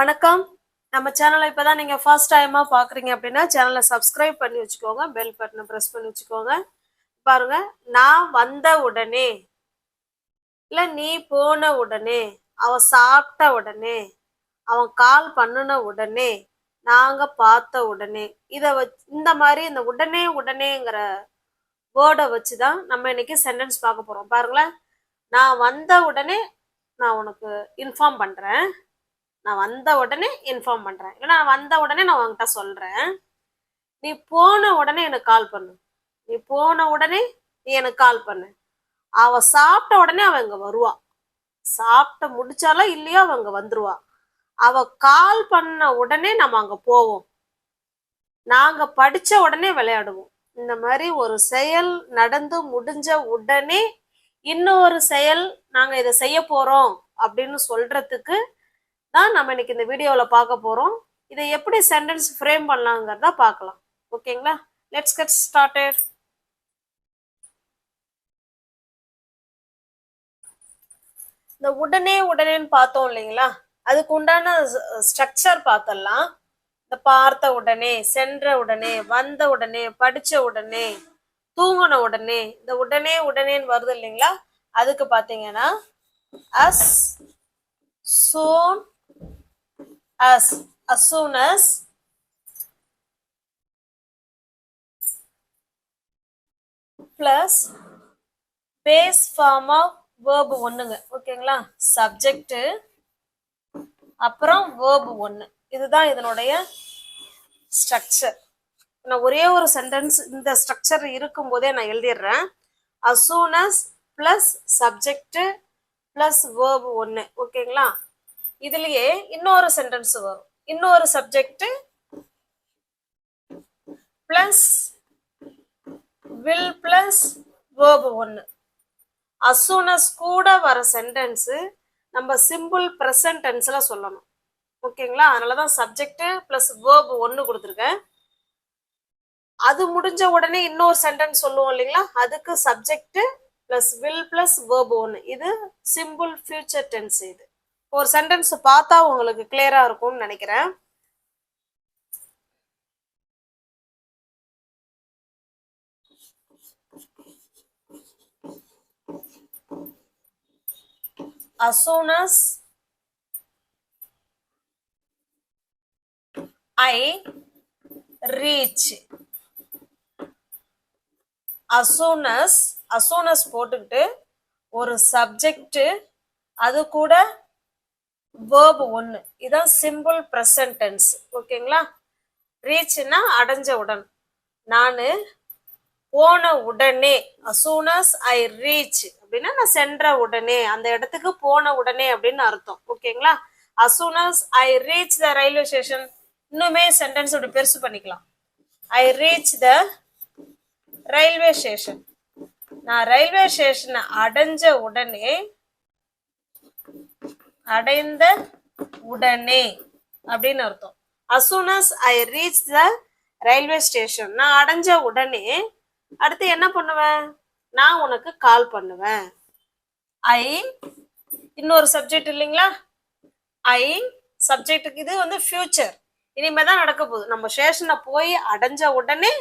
வணக்கம். நம்ம சேனலை இப்பதான் நீங்க ஃபர்ஸ்ட் டைமா பாக்குறீங்க அப்படின்னா சேனலை சப்ஸ்கிரைப் பண்ணி வச்சுக்கோங்க. பெல் பட்டனை பிரஸ் பண்ணி வச்சுக்கோங்க. பாருங்க, நான் வந்த உடனே, இல்ல நீ போன உடனே, அவன் சாப்பிட்ட உடனே, அவன் கால் பண்ணுன உடனே, நாங்க பார்த்த உடனே, இந்த மாதிரி இந்த உடனே உடனேங்கிற வேர்டை வச்சுதான் நம்ம இன்னைக்கு சென்டென்ஸ் பார்க்க போறோம். பாருங்களேன், நான் வந்த உடனே நான் உனக்கு இன்ஃபார்ம் பண்றேன். நான் வந்த உடனே இன்ஃபார்ம் பண்றேன், இல்லைன்னா நான் வந்த உடனே நான் உன்கிட்ட சொல்றேன். நீ போன உடனே எனக்கு கால் பண்ணு. நீ போன உடனே நீ எனக்கு கால் பண்ணு. அவ சாப்பிட்ட உடனே அவ இங்க வருவா. சாப்பிட்ட முடிச்சாலோ இல்லையோ அவ அங்க வந்துருவா. அவ கால் பண்ண உடனே நம்ம அங்க போவோம். நாங்க படிச்ச உடனே விளையாடுவோம். இந்த மாதிரி ஒரு செயல் நடந்து முடிஞ்ச உடனே இன்னொரு செயல் நாங்க இதை செய்ய போறோம் அப்படின்னு சொல்றதுக்கு தான் நம்ம இன்னைக்கு இந்த வீடியோவில் பார்க்க போறோம். இதை எப்படி சென்டென்ஸ் ஃப்ரேம் பண்ணலாங்கிறத பார்க்கலாம். ஓகேங்களா? Let's get started. இந்த உடனே உடனேன்னு பார்த்தோம் இல்லைங்களா, அதுக்கு உண்டான ஸ்ட்ரக்சர் பார்த்தலாம். இந்த பார்த்த உடனே, சென்ற உடனே, வந்த உடனே, படிச்ச உடனே, தூங்கின உடனே, இந்த உடனே உடனேன்னு வருது இல்லைங்களா, அதுக்கு பார்த்தீங்கன்னா as soon as plus base form of verb ஒண்ணுங்க. ஓகேங்களா? சப்ஜெக்ட் அப்புறம் verb ஒண்ணு. இதுதான் இதனுடைய ஸ்ட்ரக்சர். நான் ஒரே ஒரு சென்டென்ஸ் இந்த ஸ்ட்ரக்சர் இருக்கும் போதே நான் எழுதிடுறேன். as soon as plus subject plus verb ஒண்ணு. ஓகேங்களா? இதுலயே இன்னொரு சென்டென்ஸ் வரும். இன்னொரு subject plus will plus verb ஒண்ணு. as soon as கூட வர சென்டென்ஸ் நம்ம சிம்பிள் ப்ரெசன்ட் டென்ஸ்ல சொல்லணும். ஓகேங்களா? அதனாலதான் சப்ஜெக்ட் பிளஸ் verb ஒண்ணு கொடுத்துருக்கேன். அது முடிஞ்ச உடனே இன்னொரு சென்டென்ஸ் சொல்லுவோம் இல்லைங்களா, அதுக்கு subject plus will plus verb ஒண்ணு. இது சிம்பிள் ஃபியூச்சர் டென்ஸ். இது ஒரு சென்டென்ஸ் பார்த்தா உங்களுக்கு கிளியரா இருக்கும்னு நினைக்கிறேன். as soon as I reach, as soon as போட்டுக்கிட்டு ஒரு சப்ஜெக்ட் அது கூட verb ஒண்ணு. இதான் சிம்பிள் ப்ரெசன்ட் டென்ஸ். ஓகேங்களா? ரீச்னா அடைஞ்ச உடன். நான் போன உடனே, as soon as I reach அப்படின்னா நான் சென்ற உடனே, அந்த இடத்துக்கு போன உடனே அப்படின்னு அர்த்தம். ஓகேங்களா? as soon as I reach the railway station. இன்னுமே சென்டென்ஸ் இப்படி பெருசு பண்ணிக்கலாம். I reach the railway station. நான் ரயில்வே ஸ்டேஷனை அடைஞ்ச உடனே, அடைந்த உடனே அப்படின்னு அர்த்தம். as soon as I reach the railway station, நான் அடைஞ்ச உடனே அடுத்து என்ன பண்ணுவேன், நான் உனக்கு கால் பண்ணுவேன். ஐ இன்னொரு சப்ஜெக்ட் இல்லைங்களா, ஐ சப்ஜெக்டுக்கு இது வந்து ஃபியூச்சர், இனிமே தான் நடக்க போகுது. நம்ம ஸ்டேஷனை போய் அடைஞ்ச உடனே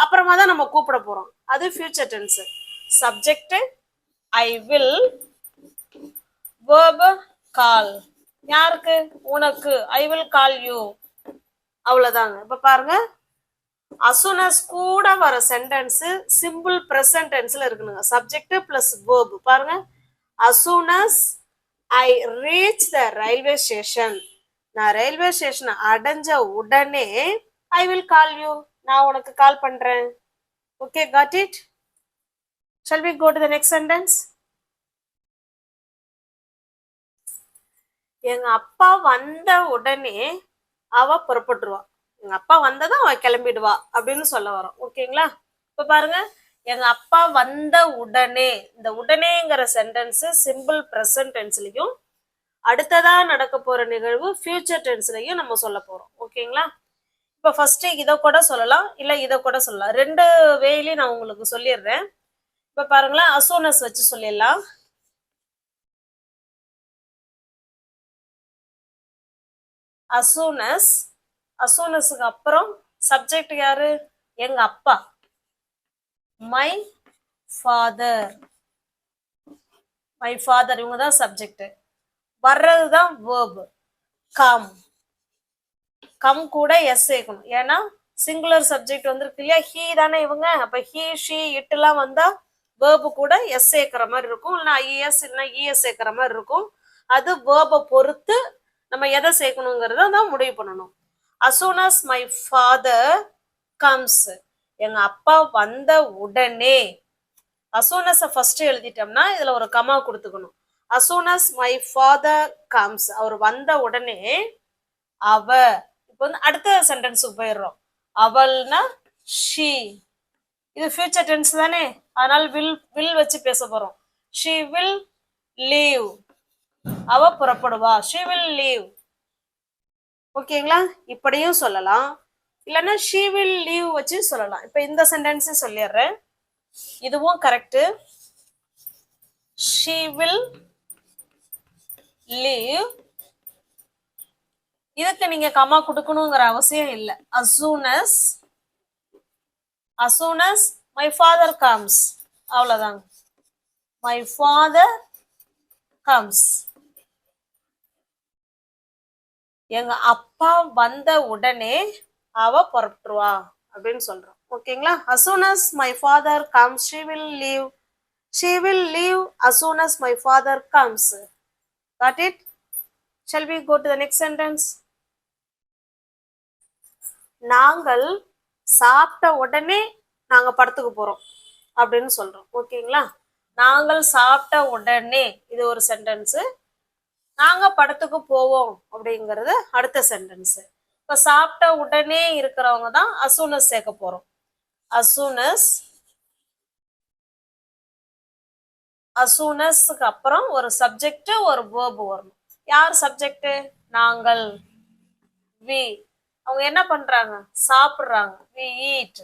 அப்புறமா தான் நம்ம கூப்பிட போறோம். அது future tense. Subject I will, verb call. யாருக்கு? உனக்கு. I will call you. அவ்வளவுதாங்க. இப்ப பாருங்க, as soon as கூட வர சென்டென்ஸ் சிம்பிள் ப்ரெசன்ட் டென்ஸ்ல இருக்குனுங்க. Subject plus verb. பாருங்க, as soon as I reach the railway station, நான் ரயில்வே ஸ்டேஷனை அடைஞ்ச உடனே I will call you, நான் உனக்கு கால் பண்றேன். Okay, got it? Shall we go to the next sentence? எங்க அப்பா வந்த உடனே அவ புறப்பட்டுருவா. எங்க அப்பா வந்ததும் அவ கிளம்பிடுவா அப்படின்னு சொல்ல வரோம். ஓகேங்களா? இப்ப பாருங்க, எங்க அப்பா வந்த உடனே, இந்த உடனேங்கிற சென்டென்ஸ் சிம்பிள் ப்ரெசன்ட் டென்ஸ்லயும் அடுத்ததா நடக்க போற நிகழ்வு ஃபியூச்சர் டென்ஸ்லயும் நம்ம சொல்ல போறோம். ஓகேங்களா? இப்ப ஃபர்ஸ்ட் இதை கூட சொல்லலாம், இல்ல இதை கூட சொல்லலாம். ரெண்டு வேலையும் நான் உங்களுக்கு சொல்லிடுறேன். இப்ப பாருங்களேன், as soon as வச்சு சொல்லிடலாம். as soon as க்கு அப்புறம் சப்ஜெக்ட் யாரு? எங்க அப்பா. my father இவங்க தான் சப்ஜெக்ட். வர்றதுதான் verb. கம் கூட எஸ் சேர்க்கணும். ஏன்னா சிங்குலர் சப்ஜெக்ட் வந்துருக்கு இல்லையா, ஹீ தானே இவங்க. அப்ப ஹீ ஷீ இட் எல்லாம் வந்தா வேர்பு கூட எஸ் சேர்க்கிற மாதிரி இருக்கும், இல்லைன்னா ஐஎஸ் இல்லைன்னா இஎஸ் சேர்க்கிற மாதிரி இருக்கும். அது வேர்பை பொறுத்து நம்ம எதை சேர்க்கணுங்கிறத தான் முடிவு பண்ணணும். as soon as my father comes, எங்க அப்பா வந்த உடனே. as soon as ஃபர்ஸ்ட் எழுதிட்டோம்னா இதுல ஒரு கமா கொடுத்துக்கணும். as soon as my father comes, அவர் வந்த உடனே அவ. இப்போ வந்து அடுத்த சென்டென்ஸுக்கு போயிடுறோம். அவள்னா ஷீ. இது ஃபியூச்சர் டென்ஸ் தானே, அதனால வில் வச்சு பேச போறோம். ஷீ வில் லீவ், அவ புறப்படுவா. She will leave. ஓகேங்களா? இப்படியும் சொல்லலாம், இல்லைன்னா ஷீ வில் லீவ் வச்சு சொல்லலாம். இப்ப இந்த சென்டென்ஸ் சொல்லிடுறேன், இதுவும் கரெக்ட். She will leave. இதுக்கு நீங்க கமா கொடுக்கணுங்கிற அவசியம் இல்லை. as soon as my father comes, அவ்வளவுதாங்க. my father comes, எங்க அப்பா வந்த உடனே அவ புறப்பட்டுருவா அப்படின்னு சொல்றோம். ஓகேங்களா? as soon as my father comes, she will leave. She will leave as soon as my father comes. Got it? Shall we go to the next sentence? நாங்கள் சாப்பிட்ட உடனே நாங்க படத்துக்கு போறோம் அப்படின்னு சொல்றோம். ஓகேங்களா? நாங்கள் சாப்பிட்ட உடனே இது ஒரு சென்டென்ஸ். நாங்க படத்துக்கு போவோம் அப்படிங்கிறது அடுத்த சென்டென்ஸ். இப்ப சாப்பிட்ட உடனே இருக்கிறவங்க தான் as soon as சேர்க்க போறோம். as soon asக்கு அப்புறம் ஒரு சப்ஜெக்ட் ஒரு வேர்ப் வரணும். யார் சப்ஜெக்ட்? நாங்கள், we. அவங்க என்ன பண்றாங்க? சாப்பிடுறாங்க. we eat,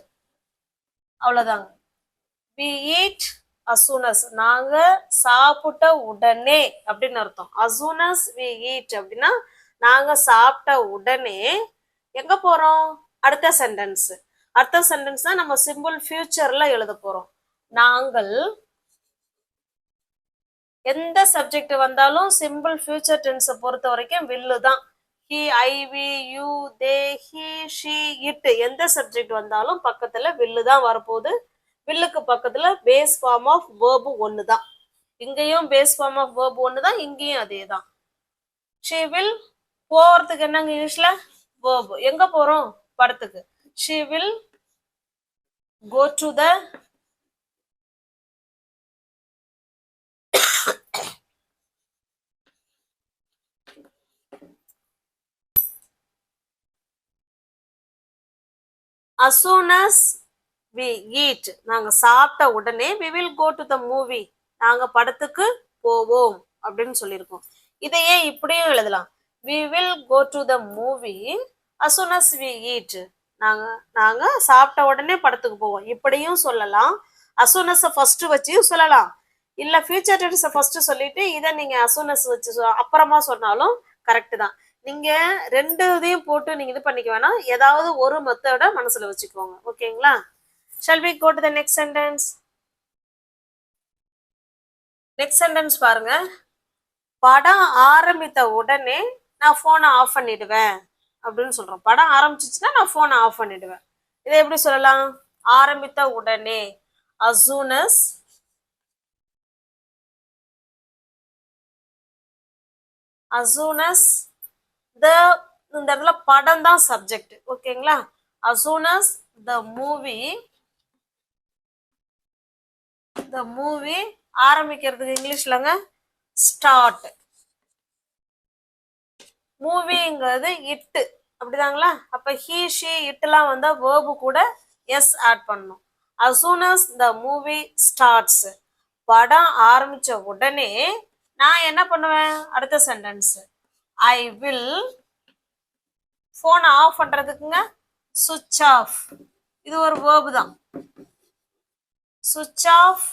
அவ்வளவுதாங்க. we eat as soon as, நாங்க சாப்பிட்ட உடனே அப்படின்னு அர்த்தம். as soon as we eat அப்படின்னா நாங்க சாப்பிட்ட உடனே எங்க போறோம்? அடுத்த சென்டென்ஸ். அடுத்த சென்டென்ஸ் தான் நம்ம சிம்பிள் ஃபியூச்சர்ல எழுத போறோம். நாங்கள் எந்த சப்ஜெக்ட் வந்தாலும் சிம்பிள் ஃபியூச்சர் டென்ஸை பொறுத்த வரைக்கும் வில்லு தான். he, I, we, you, they, he, she, it. எந்த சப்ஜெக்ட் வந்தாலும் பக்கத்துல வில்லு தான் வரப்போகுது. வில்லுக்கு பக்கத்துல பேஸ் ஃபார்ம் ஆஃப் வேர்பு ஒன்று தான். இங்கேயும் பேஸ் ஃபார்ம் ஆஃப் வேர்பு ஒன்று தான், இங்கேயும் அதே தான். she will, போறதுக்கு என்னங்க இங்கிலீஷ்ல? வேர்பு. எங்க போறோம்? படத்துக்கு. she will go to the as soon as we eat, நாங்க சாப்பிட்ட உடனே we will go to the movie, நாங்க படத்துக்கு போவோம் அப்படின்னு சொல்லியிருக்கோம். இதையே இப்படியும் எழுதலாம். we will go to the movie as soon as we eat. நாங்க சாப்பிட்ட உடனே படத்துக்கு போவோம் இப்படியும் சொல்லலாம். as soon as ஃபர்ஸ்ட் வச்சியும் சொல்லலாம். இல்ல ஃபியூச்சர் டென்ஸ் ஃபர்ஸ்ட் சொல்லிட்டு இதை நீங்க as soon as வச்சு அப்புறமா சொன்னாலும் கரெக்ட் தான். நீங்க ரெண்டு இதையும் போட்டு நீங்க இது பண்ணிக்க வேணாம், ஏதாவது ஒரு மெத்தட மனசுல வச்சுக்கோங்க. ஓகேங்களா? shall we go to the next sentence? next sentence பாருங்க. படம் ஆரம்பித்த உடனே நான் போனை ஆஃப் பண்ணிடுவேன் அப்படின்னு சொல்றோம். படம் ஆரம்பிச்சிச்சுன்னா நான் போனை ஆஃப் பண்ணிடுவேன். இதை எப்படி சொல்லலாம்? ஆரம்பித்த உடனே as soon as இந்த இடத்துல படம் தான் சப்ஜெக்ட். ஓகேங்களா? as soon as the movie ஆரம்பிக்கிறதுக்கு இங்கிலீஷ்லங்க ஸ்டார்ட். மூவிங்கிறது இட்டு, அப்படிதாங்களா? அப்ப he, she, இட்டுலாம் வந்தா வேர்பு கூட எஸ் ஆட் பண்ணணும். as soon as the movie starts, படம் ஆரம்பிச்ச உடனே நான் என்ன பண்ணுவேன்? அடுத்த சென்டென்ஸ் I will, போனை ஆஃப் பண்றதுக்குங்க சுவிட்ச் ஆஃப். இது ஒரு வேர்பு தான். சுவிட்ச் ஆஃப்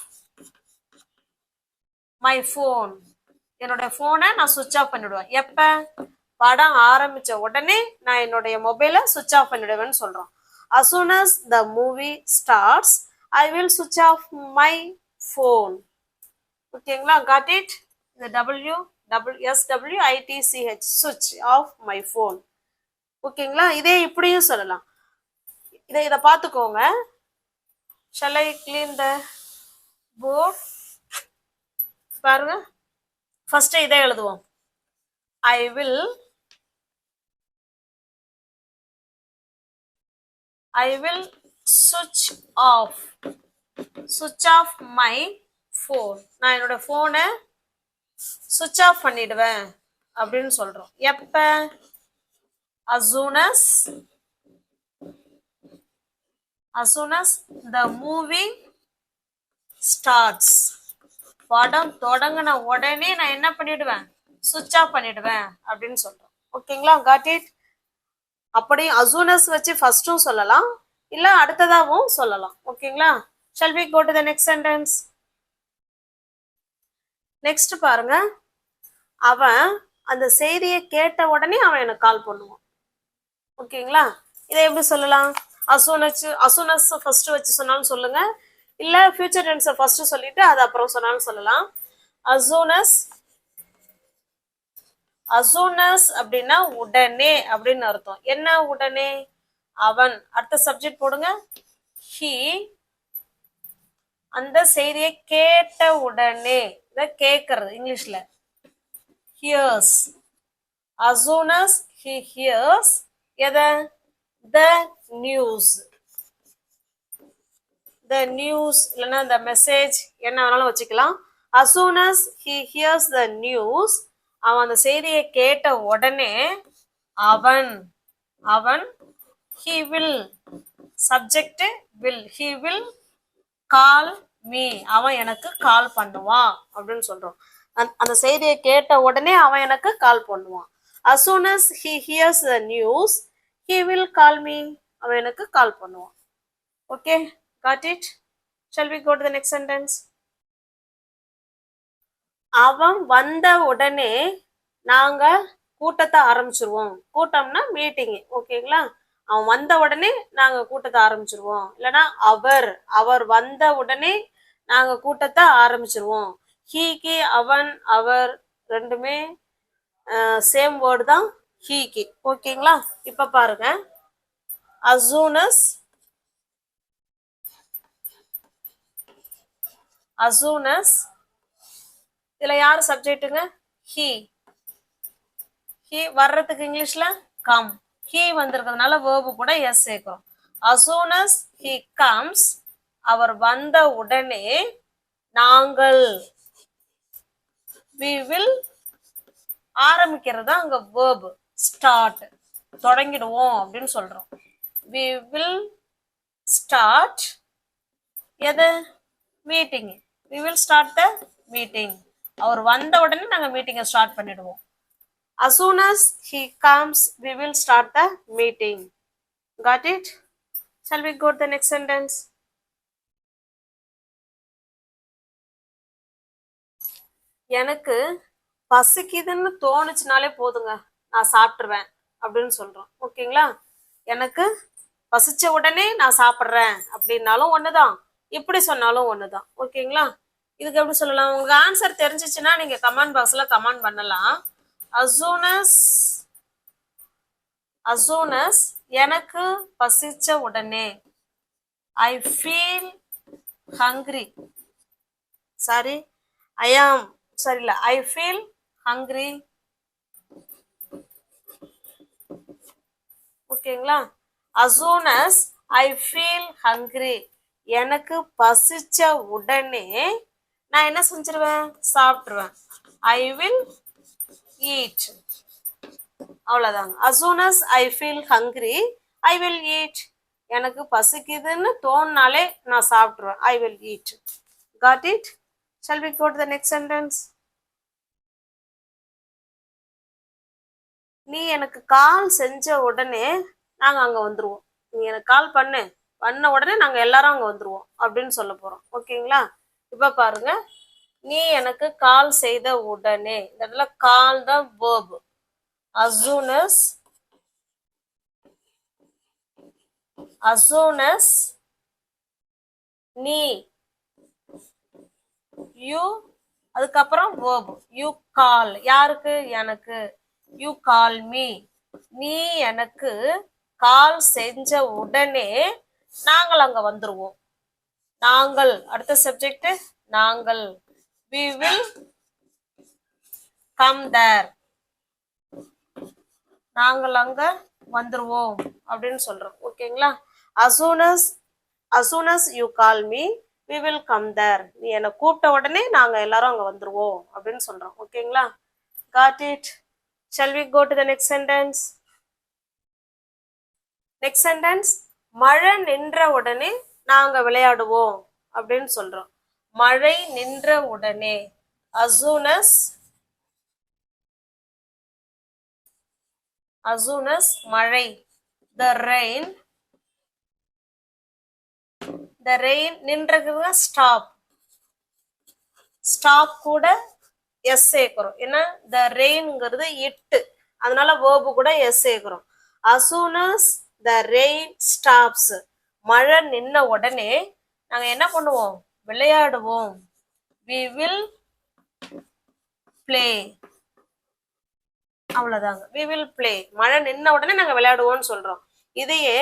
மை போன், என்னோட போனை நான் சுவிட்ச் ஆஃப் பண்ணிடுவேன். எப்ப? படம் ஆரம்பிச்ச உடனே நான் என்னுடைய மொபைலை சுவிட்ச் ஆஃப் பண்ணிடுவேன்னு சொல்றோம். as soon as the movie starts I will switch off my phone. ஓகேங்களா, got it? the switch switch off my phone. ஓகேங்களா, இதே இப்படியும் சொல்லலாம். இதை பார்த்துக்கோங்க. shall I clean the board? பாருங்க, ஃபர்ஸ்ட் இதை எழுதுவோம். I will switch off my phone. நான் என்னோட போனை switch off பண்ணிடுவேன் அப்படின்னு சொல்றோம். எப்ப? as soon as the movie starts. படம் தொடங்கின உடனே நான் என்ன பண்ணிடுவேன்? சுவிட்ச் ஆஃப் பண்ணிடுவேன் அப்படின்னு சொல்றோம். ஓகேங்களா, got it? அப்படி as soon as வச்சு ஃபர்ஸ்டும் சொல்லலாம், இல்ல அடுத்ததாவும் சொல்லலாம். ஓகேங்களா, shall we go to the next sentence? Next பாருங்க, அவன் அந்த செய்தியை கேட்ட உடனே அவன் எனக்கு கால் பண்ணுவான். ஓகேங்களா, இதை எப்படி சொல்லலாம்? as soon as ஃபர்ஸ்ட் வச்சு சொன்னாலும் சொல்லுங்க, இல்ல ஃபியூச்சர் டென்ஸை ஃபர்ஸ்ட் சொல்லிட்டு அது அப்புறம் சொன்னாலும் சொல்லலாம். as soon as அப்படின்னா உடனே அப்படின்னு அர்த்தம். என்ன உடனே? அவன். அடுத்த சப்ஜெக்ட் போடுங்க, he. அந்த செய்தியை கேட்ட உடனே, இத கேட்கறது இங்கிலீஷ்ல hears. as soon as he hears எதை? the news. the news இல்லைன்னா the message, என்ன வேணாலும் வச்சுக்கலாம். as soon as he hears the news, அவன் அந்த செய்தியை கேட்ட உடனே அவன் he will, subject will, he will call me. அவன் எனக்கு கால் பண்ணுவான் அப்படின்னு சொல்றோம். அந்த செய்தியை கேட்ட உடனே அவன் எனக்கு கால் பண்ணுவான். as soon as he hears the news he will call me. அவன் எனக்கு கால் பண்ணுவான். Okay, got it? shall we go to the next sentence? அவன் வந்த உடனே நாங்க கூட்டத்தை ஆரம்பிச்சிருவோம். கூட்டம்னா மீட்டிங். ஓகேங்களா, அவன் வந்த உடனே நாங்க கூட்டத்தை ஆரம்பிச்சிருவோம். இல்லைன்னா அவர் வந்த உடனே நாங்க கூட்டத்தை ஆரம்பிச்சிருவோம். ஹீக்கு அவன் அவர் ரெண்டுமே சேம் வேர்டு தான் ஹீக்கு. ஓகேங்களா, இப்ப பாருங்க, as soon as இதுல யாரு சப்ஜெக்ட்டுங்க? he வர்றதுக்கு இங்கிலீஷ்ல come. he வந்திருக்கிறதுனால verb கூட s சேர்க்கிறோம். as soon as he comes, அவர் வந்த உடனே நாங்கள், we will, ஆரம்பிக்கிறது அங்க verb start, தொடங்கிடுவோம் அப்படின்னு சொல்றோம். we will start எது? Meeting. we will start the meeting. அவர் வந்த உடனே நாங்க மீட்டிங்கை ஸ்டார்ட் பண்ணிடுவோம். as soon as he comes we will start the meeting. got it? shall we go to the next sentence? எனக்கு பசிக்குதுன்னு தோணுச்சுனாலே போதுங்க, நான் சாப்பிட்டுருவேன் அப்படின்னு சொல்றோம். ஓகேங்களா, எனக்கு பசிச்ச உடனே நான் சாப்பிட்றேன் அப்படின்னாலும் ஒண்ணுதான், இப்படி சொன்னாலும் ஒண்ணுதான். ஓகேங்களா, இதுக்கு எப்படி சொல்லலாம்? உங்களுக்கு ஆன்சர் தெரிஞ்சிச்சுன்னா நீங்க கமெண்ட் பாக்ஸ்ல கமெண்ட் பண்ணலாம். as soon as எனக்கு பசிச்ச உடனே, I feel hungry. Sorry, I feel hungry. ஓகேங்களா, as soon as I feel hungry, எனக்கு பசிச்ச உடனே நான் என்ன செஞ்சிருவேன்? சாப்பிட்டுருவேன். I will eat. அவ்வளவுதாங்க. as soon as I feel hungry I will eat. எனக்கு பசிக்குதுன்னு தோணுனாலே நான் சாப்பிட்டுருவேன். I will eat. got it? shall we go to the next sentence? நீ எனக்கு கால் செஞ்ச உடனே நாங்க அங்க வந்துருவோம். நீ எனக்கு கால் பண்ண உடனே நாங்க எல்லாரும் அங்க வந்துருவோம் அப்படின்னு சொல்ல போறோம். ஓகேங்களா, இப்ப பாருங்க, நீ எனக்கு கால் செய்த உடனே, இந்த இடத்துல கால் தான் verb. as soon as நீ you அதுக்கப்புறம் verb you call யாருக்கு எனக்கு you call me நீ எனக்கு கால் செஞ்ச உடனே நாங்கள் அங்க வந்துருவோம் நாங்கள் அடுத்த சப்ஜெக்ட் நாங்கள் we will come there நாங்கள் அங்க வந்துருவோம் அப்படின்னு சொல்றோம் ஓகேங்களா as soon as you call me we will come there நீ என்ன கூப்பிட்ட உடனே நாங்க எல்லாரும் அங்க வந்துருவோம் அப்படின்னு சொல்றோம் ஓகேங்களா got it shall we go to the next sentence மழை நின்ற உடனே நாங்க விளையாடுவோம் அப்படின்னு சொல்றோம் மழை நின்ற உடனே as soon as மழை the rain நின்றது ஸ்டாப் கூட எஸ் சேர்க்கிறோம் ஏன்னா the rainங்கிறது இட்டு அதனால verb கூட எஸ் சேர்க்கிறோம் as soon as the rain stops மழை நின்ன உடனே நாங்க என்ன பண்ணுவோம் விளையாடுவோம் we will play அவ்வளவுதாங்க we will play மழை நின்ன உடனே நாங்க விளையாடுவோம்னு சொல்றோம் இதையே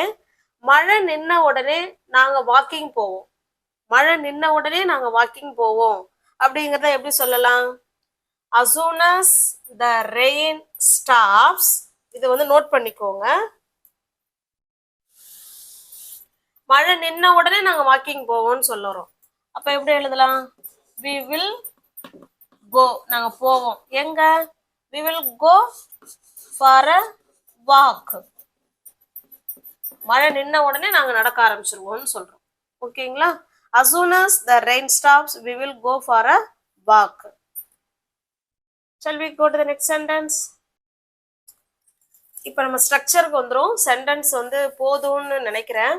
மழை நின்ன உடனே நாங்க வாக்கிங் போவோம் மழை நின்ன உடனே நாங்க வாக்கிங் போவோம் அப்படிங்கறத எப்படி சொல்லலாம் as soon as the rain stops இது வந்து நோட் பண்ணிக்கோங்க மழை நின்ன உடனே நாங்க வாக்கிங் போவோம்னு சொல்லுறோம் அப்ப எப்படி எழுதலாம் we will go நாங்க போவோம் எங்க we will go for a walk மழை நின்ன உடனே நாங்க நடக்க ஆரம்பிச்சிருவோம்னு சொல்றோம் ஓகேங்களா as soon as the rain stops we will go for a walk shall we go to the next sentence இப்போ நம்ம ஸ்ட்ரக்சருக்கு வந்துரும் சென்டென்ஸ் வந்து போதும்னு நினைக்கிறேன்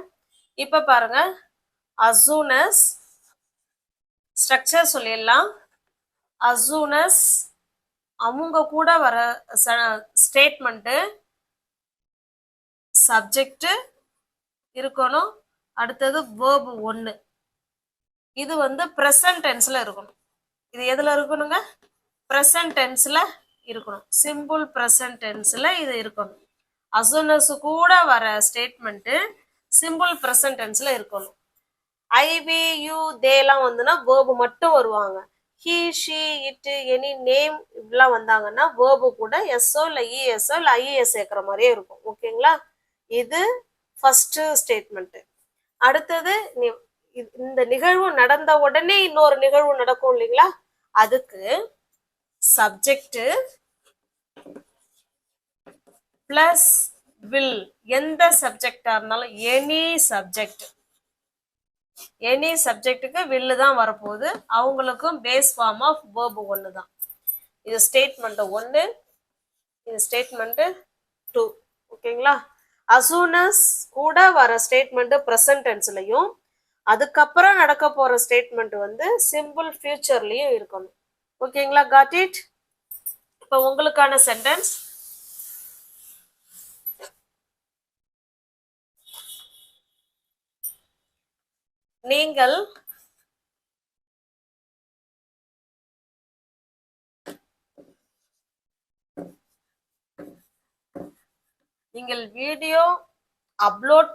இப்ப பாருங்க as soon as ஸ்ட்ரக்சர் சொல்லிடலாம் as soon as அவங்க கூட வர ஸ்டேட்மெண்ட் சப்ஜெக்ட் இருக்கணும் அடுத்தது verb 1 இது வந்து present tenseல இருக்கணும் இது எதுல இருக்கணுங்க present tenseல இருக்கணும் simple present tenseல இது இருக்கணும் as soon as கூட வர ஸ்டேட்மெண்ட் simple present tenseல இருக்கணும் I we you they எல்லாம் வந்துனா verb மட்டும் வருவாங்க he she it any name இப்படிலாம் வந்தாங்கன்னா verb கூட எஸ்ஓ இல்ல இஎஸ்ஓ இல்ல ஐஏஎஸ் சேர்க்கிற மாதிரியே இருக்கும் ஓகேங்களா இது ஃபர்ஸ்ட் ஸ்டேட்மெண்ட் அடுத்தது இந்த நிகழ்வு நடந்த உடனே இன்னொரு நிகழ்வு நடக்கும் இல்லைங்களா அதுக்கு சப்ஜெக்ட் பிளஸ் வில் எந்த சப்ஜெக்டா இருந்தாலும் எனி சப்ஜெக்டுக்கு வில்லு தான் வரப்போகுது அவங்களுக்கும் பேஸ் ஃபார்ம் ஆஃப் verb 1 தான் இது ஸ்டேட்மெண்ட் 1 இது ஸ்டேட்மெண்ட் 2 ஓகேங்களா as soon as கூட வர ஸ்டேட்மெண்ட் பிரசன்ட் டென்ஸ்லயும் அதுக்கப்புறம் நடக்க போற ஸ்டேட்மெண்ட் வந்து சிம்பிள் ஃபியூச்சர்லயும் இருக்கணும் ஓகேங்களா got it இப்போ உங்களுக்கான சென்டென்ஸ் நீங்கள் வீடியோ அப்லோட்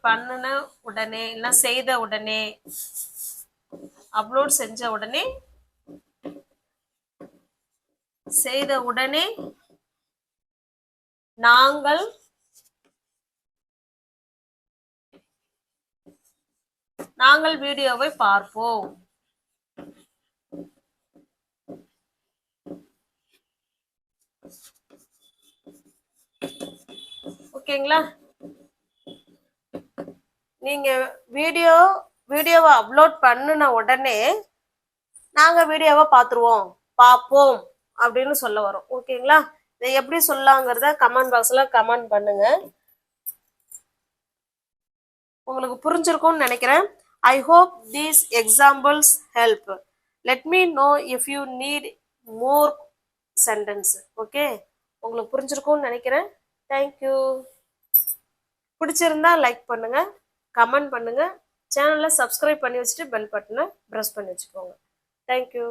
பண்ணின உடனே இல்ல செய்த உடனே அப்லோட் செஞ்ச உடனே நாங்கள் வீடியோவை பார்ப்போம் ஓகேங்களா நீங்க வீடியோவை அப்லோட் பண்ணின உடனே நாங்க வீடியோவை பார்ப்போம் அப்படின்னு சொல்ல வரோம் ஓகேங்களா இதை எப்படி சொல்லலாங்கிறத கமெண்ட் பாக்ஸ்ல கமெண்ட் பண்ணுங்க உங்களுக்கு புரிஞ்சிருக்கும்னு நினைக்கிறேன் I hope these examples help let me know if you need more sentence. Okay, உங்களுக்கு புரிஞ்சிருக்கும்னு நினைக்கிறேன். தேங்க்யூ. பிடிச்சிருந்தா லைக் பண்ணுங்க, கமெண்ட் பண்ணுங்க, சேனலை சப்ஸ்கிரைப் பண்ணி வச்சுட்டு பெல் பட்டனை ப்ரெஸ் பண்ணி வச்சுக்கோங்க. தேங்க்யூ.